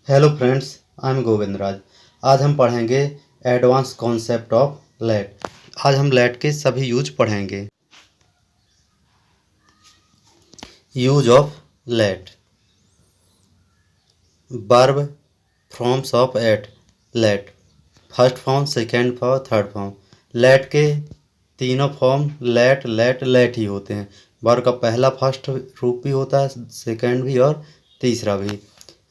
Hello friends, I am Govind Raj. आज हम पढ़ेंगे एडवांस कॉन्सेप्ट ऑफ लेट। आज हम लेट के सभी यूज पढ़ेंगे। Use of let. Verb, forms of at let. First form, second form, third form. Let के तीनों फॉर्म लेट लेट लेट ही होते हैं। वर्ब का पहला फर्स्ट रूप भी होता है, सेकेंड भी और तीसरा भी।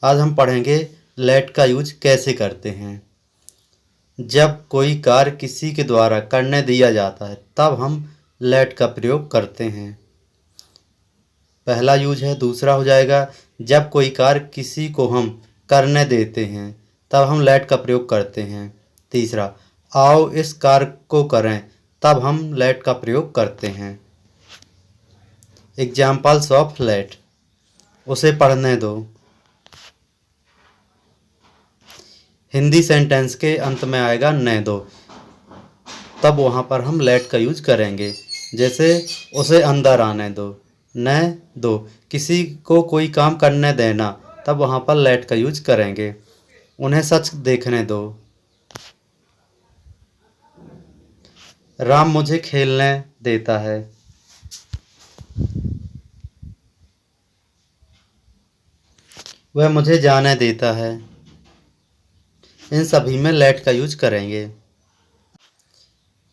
आज हम पढ़ेंगे लेट का यूज कैसे करते हैं। जब कोई कार्य किसी के द्वारा करने दिया जाता है तब हम लेट का प्रयोग करते हैं। पहला यूज है। दूसरा हो जाएगा जब कोई कार्य किसी को हम करने देते हैं तब हम लेट का प्रयोग करते हैं। तीसरा, आओ इस कार्य को करें, तब हम लेट का प्रयोग करते हैं। Examples of let. उसे पढ़ने दो। हिंदी सेंटेंस के अंत में आएगा न दो, तब वहाँ पर हम लेट का यूज करेंगे। जैसे उसे अंदर आने दो, न दो। किसी को कोई काम करने देना, तब वहाँ पर लेट का यूज करेंगे। उन्हें सच देखने दो। राम मुझे खेलने देता है। वह मुझे जाने देता है। इन सभी में लेट का यूज करेंगे।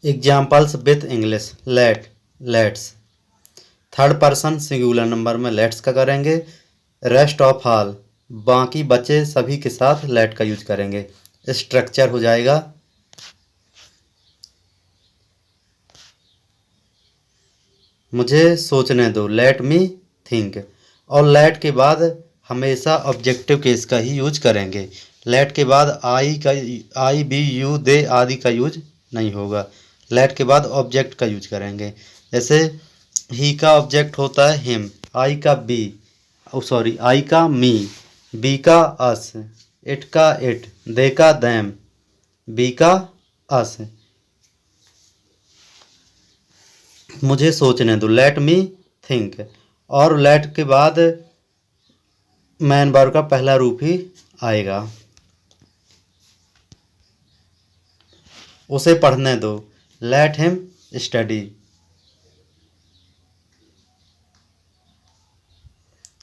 Examples with English. Let, let's. Third person singular number में लेट्स का करेंगे। रेस्ट ऑफ ऑल, बाकी बचे सभी के साथ लेट का यूज करेंगे। स्ट्रक्चर हो जाएगा मुझे सोचने दो, लेट मी थिंक। और लेट के बाद हमेशा ऑब्जेक्टिव केस का ही यूज करेंगे। लेट के बाद आई बी यू दे आदि का यूज नहीं होगा। लेट के बाद ऑब्जेक्ट का यूज करेंगे। जैसे ही का ऑब्जेक्ट होता है हिम, आई का बी, सॉरी आई का मी, बी का अस, इट का इट, दे का दैम, बी का अस। मुझे सोचने दो, लेट मी थिंक। और लेट के बाद मैन वर्ब का पहला रूप ही आएगा। उसे पढ़ने दो, लेट हिम स्टडी।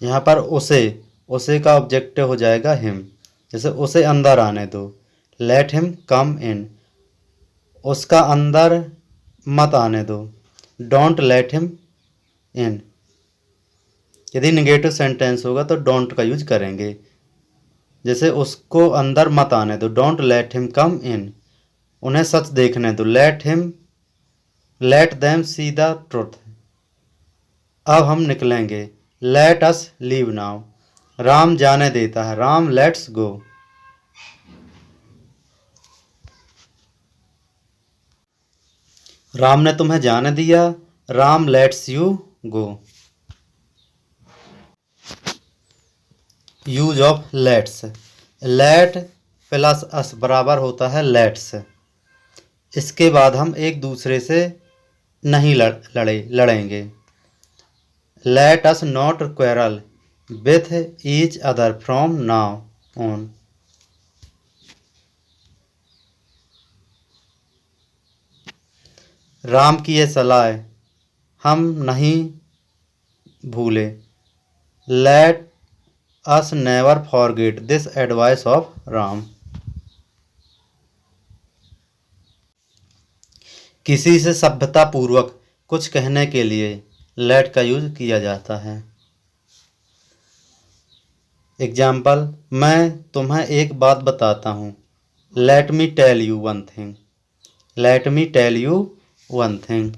यहाँ पर उसे का ऑब्जेक्टिव हो जाएगा हिम। जैसे उसे अंदर आने दो, लेट हिम कम इन। उसका अंदर मत आने दो, डोंट लेट हिम इन। यदि निगेटिव सेंटेंस होगा तो डोंट का यूज करेंगे। जैसे उसको अंदर मत आने दो, डोंट लेट हिम कम इन। उन्हें सच देखने दो, let them see the truth. अब हम निकलेंगे, let us leave now. Ram जाने देता है, राम लेट्स गो। राम ने तुम्हें जाने दिया, Ram let's you go. Use of let's. Let plus us बराबर होता है लेट्स। इसके बाद हम एक दूसरे से नहीं लड़ेंगे। Let us not quarrel with each other from now on. Ram की यह सलाह हम नहीं भूले। Let us never forget this advice of Ram. किसी से सभ्यता पूर्वक कुछ कहने के लिए लेट का यूज किया जाता है। एग्जाम्पल, मैं तुम्हें एक बात बताता हूँ, let me tell you one thing. Let me tell you one thing.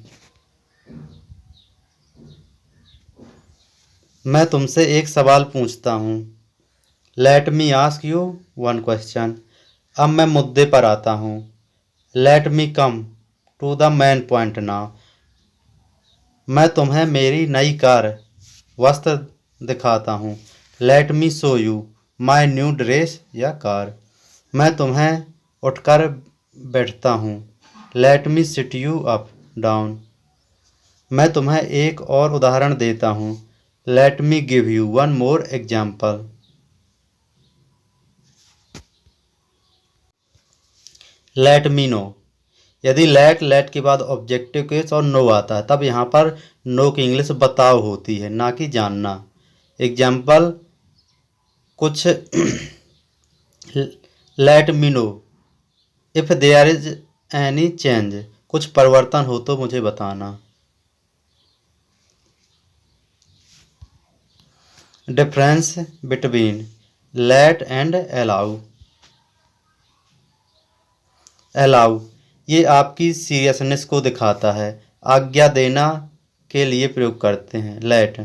मैं तुमसे एक सवाल पूछता हूँ, let me ask you one question. अब मैं मुद्दे पर आता हूँ, let me come to the main point now. मैं तुम्हें मेरी नई कार वस्त्र दिखाता हूँ, let me show you my new dress या कार। मैं तुम्हें उठकर बैठता हूँ, let me sit you up down. मैं तुम्हें एक और उदाहरण देता हूँ, let me give you one more example. Late me no. यदि लेट के बाद ऑब्जेक्टिव केस और नो आता है तब यहाँ पर नो की इंग्लिश बताओ होती है, ना कि जानना। एग्जाम्पल कुछ let me know if there is any change, कुछ परिवर्तन हो तो मुझे बताना। Difference between let and allow. Allow ये आपकी सीरियसनेस को दिखाता है, आज्ञा देना के लिए प्रयोग करते हैं। लेट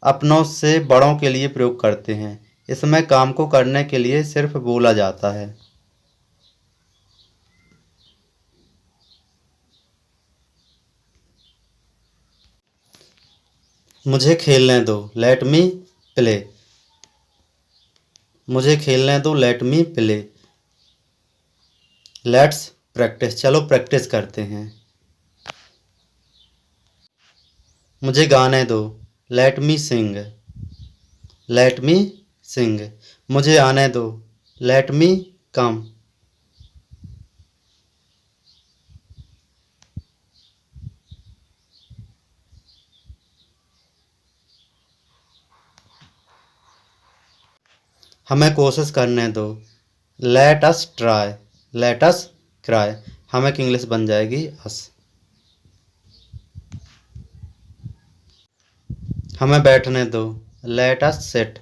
अपनों से बड़ों के लिए प्रयोग करते हैं, इसमें काम को करने के लिए सिर्फ बोला जाता है। मुझे खेलने दो, लेट मी प्ले। मुझे खेलने दो, let me play. Let's practice, चलो प्रैक्टिस करते हैं। मुझे गाने दो, लेट मी सिंग। लेट मी सिंग। मुझे आने दो, लेट मी कम। हमें कोशिश करने दो, let us try. Let us cry, हमें की इंग्लिश बन जाएगी अस। हमें बैठने दो, let us sit.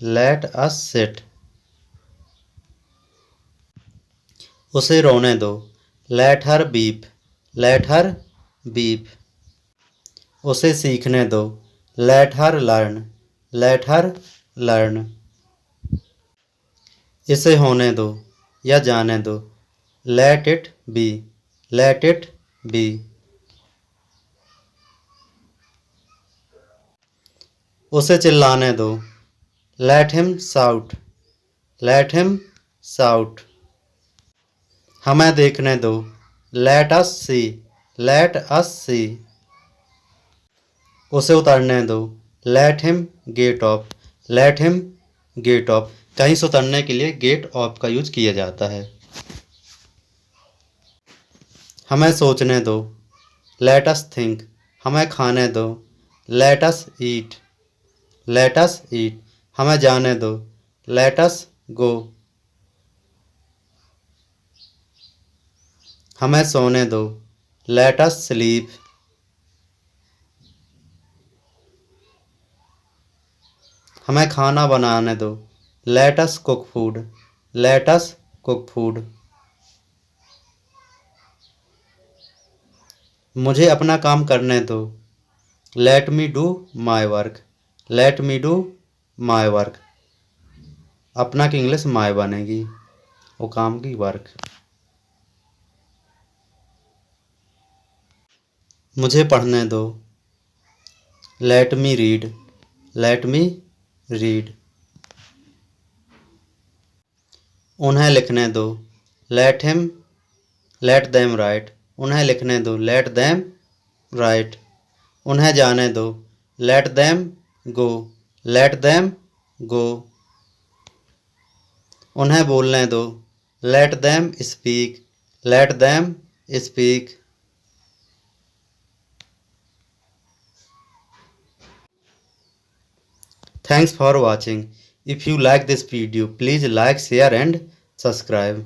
Let us sit. उसे रोने दो, let her weep. Let her weep. उसे सीखने दो, let her learn. Let her learn. इसे होने दो या जाने दो, let it be. Let it be. उसे चिल्लाने दो, let him shout. Let him shout. हमें देखने दो, लेट अस सी। लेट अस सी। उसे उतरने दो, let him get of. Let him get of. कहीं से उतरने के लिए गेट ऑफ का यूज किया जाता है। हमें सोचने दो, लेट अस थिंक। हमें खाने दो, लेट अस ईट। लेट अस ईट। हमें जाने दो, लेट अस गो। हमें सोने दो, लेट अस स्लीप। हमें खाना बनाने दो, लेट अस cook food. Let us cook food. मुझे अपना काम करने दो, let me do my work. Let me do my work. अपना की इंग्लिश माई बनेगी, वो काम की वर्क। मुझे पढ़ने दो, let me read. Let me read. उन्हें लिखने दो, let him let them right. उन्हें लिखने दो, लेट देम राइट। उन्हें जाने दो, let them go. Let them go. उन्हें बोलने दो, let them speak. Let them speak. Thanks for watching. If you like this video, please like, share and subscribe.